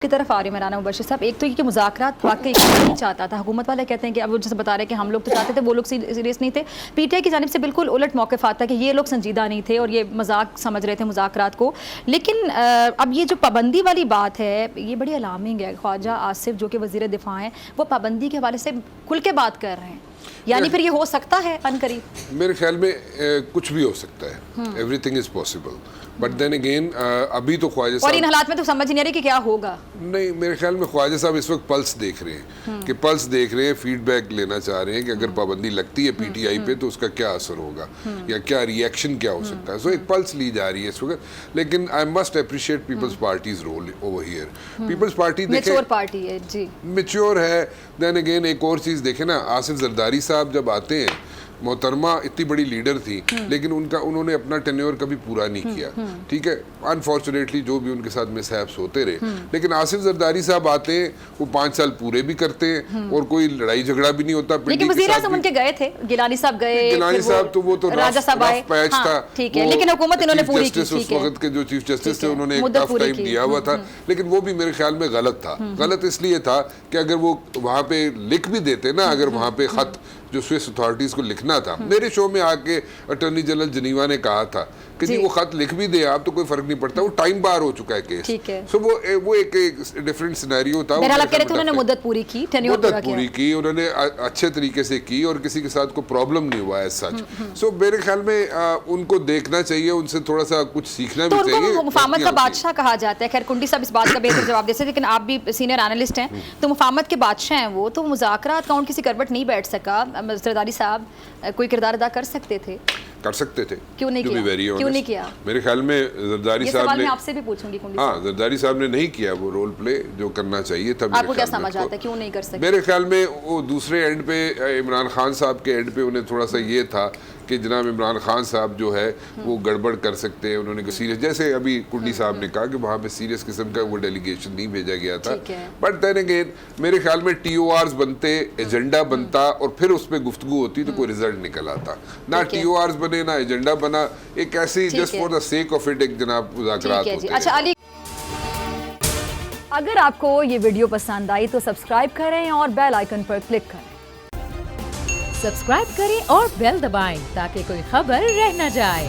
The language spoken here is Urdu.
کی طرف آ رہی ہے رانا مبشر صاحب. ایک تو یہ کہ مذاکرات واقعی نہیں چاہتا تھا, حکومت والے کہتے ہیں کہ اب وہ جیسے بتا رہے ہیں کہ ہم لوگ تو چاہتے تھے, وہ لوگ سیریس نہیں تھے. پی ٹی آئی کی جانب سے بالکل الٹ موقف آتا ہے کہ یہ لوگ سنجیدہ نہیں تھے اور یہ مذاق سمجھ رہے تھے مذاکرات کو. لیکن اب یہ جو پابندی والی بات ہے یہ بڑی الارمنگ ہے. خواجہ آصف جو کہ وزیر دفاع ہیں وہ پابندی کے حوالے سے کھل کے بات کر رہے ہیں, یعنی پھر یہ ہو سکتا ہے ان قریب؟ میرے خیال میں کچھ بھی ہو سکتا ہے, everything is possible, but then again ابھی تو خواجہ صاحب, اور ان حالات میں تو سمجھ نہیں آ رہی کہ کیا ہوگا. نہیں, میرے خیال میں خواجہ صاحب اس وقت پلس دیکھ رہے ہیں کہ پلس دیکھ رہے ہیں, فیڈ بیک لینا چاہ رہے ہیں کہ اگر پابندی لگتی ہے پی ٹی آئی پہ تو اس کا کیا اثر ہوگا یا کیا ریئیکشن کیا ہو سکتا ہے. سو ایک پلس لی جا رہی ہے اس وقت, لیکن I must appreciate Peoples Party's role over here. Peoples Party دیکھیں میچور پارٹی ہے, جی میچور ہے. دین اگین ایک اور چیز دیکھیں نا, آصف زرداری صاحب جب آتے ہیں, محترمہ اتنی بڑی لیڈر تھی لیکن انہوں نے اپنا ٹینیور کبھی پورا نہیں کیا, ٹھیک ہے, انفارچونیٹلی جو بھی ان کے ساتھ مس ہیپس ہوتے رہے. لیکن آصف زرداری صاحب آتے ہیں, وہ 5 سال پورے بھی کرتے ہیں اور کوئی لڑائی جھگڑا بھی نہیں ہوتا. لیکن وزیر اعظم ان کے گئے تھے, گیلانی صاحب گئے, گیلانی صاحب تو وہ تو رف پیچ تھا, ٹھیک ہے, لیکن حکومت انہوں نے پوری کی. اس وقت کے جو چیف جسٹس تھے انہوں نے ایک ٹف ٹائم دیا ہوا تھا, لیکن وہ بھی میرے خیال میں غلط تھا. غلط اس لیے تھا کہ اگر وہ وہاں پہ لکھ بھی دیتے نا, اگر وہاں پہ خط جو سوئس اتھارٹیز کو لکھنا تھا, میرے شو میں آ کے اٹارنی جنرل جنیوا نے کہا تھا کہ جی وہ خط لکھ بھی دے آپ تو کوئی فرق نہیں پڑتا, وہ ٹائم بار ہو چکا ہے کیس. سو وہ ایک ڈفرینٹ سینیریو تھا. بہرحال آپ کہہ رہے تھے انہوں نے مدت پوری کی, مدت پوری کی, انہوں نے اچھے طریقے سے کی اور کسی کے ساتھ کوئی پرابلم نہیں ہوا ہے سچ. سو میرے خیال میں ان کو دیکھنا چاہیے, ان سے تھوڑا سا کچھ سیکھنا بھی چاہیے. تو مفاہمت کا بادشاہ کہا جاتا ہے. خیر کنڈی صاحب اس بات کا بہتر جواب دے سکتے, لیکن آپ بھی سینئر اینالسٹ ہیں, تو مفاہمت کے بادشاہ ہیں وہ, تو مذاکرات کا ان کسی کروٹ نہیں بیٹھ سکا. زرداری صاحب کوئی کردار ادا کر سکتے تھے, کر سکتے تھے, کیوں نہیں کیا؟ میرے خیال میں زرداری صاحب نے, آپ سے بھی پوچھوں گی, ہاں زرداری صاحب نے نہیں کیا وہ رول پلے جو کرنا چاہیے تھا. آپ کو کیا سمجھ آتا ہے کیوں نہیں کر سکتے؟ میرے خیال میں وہ دوسرے اینڈ پہ عمران خان صاحب کے اینڈ پہ انہیں تھوڑا سا یہ تھا کہ جناب عمران خان صاحب جو ہے وہ گڑبڑ کر سکتے ہیں. انہوں نے سیریس, جیسے ابھی کنڈی صاحب نے کہا کہ وہاں پہ سیریس قسم کا وہ ڈیلیگیشن نہیں بھیجا گیا تھا. بٹ دین اگین میرے خیال میں ٹی او آرز بنتے, ایجنڈا بنتا اور پھر اس پہ گفتگو ہوتی تو کوئی ریزلٹ نکل آتا. نہ ٹی او آرز بنے نہ ایجنڈا بنا, ایک ایسی just for the sake of it ایک جناب مذاکرات ہوتے ہیں. اچھا علی, اگر آپ کو یہ ویڈیو پسند آئی تو سبسکرائب کریں اور بیل آئیکن پر کلک کریں. سبسکرائب کریں اور بیل دبائیں تاکہ کوئی خبر رہ نہ جائے.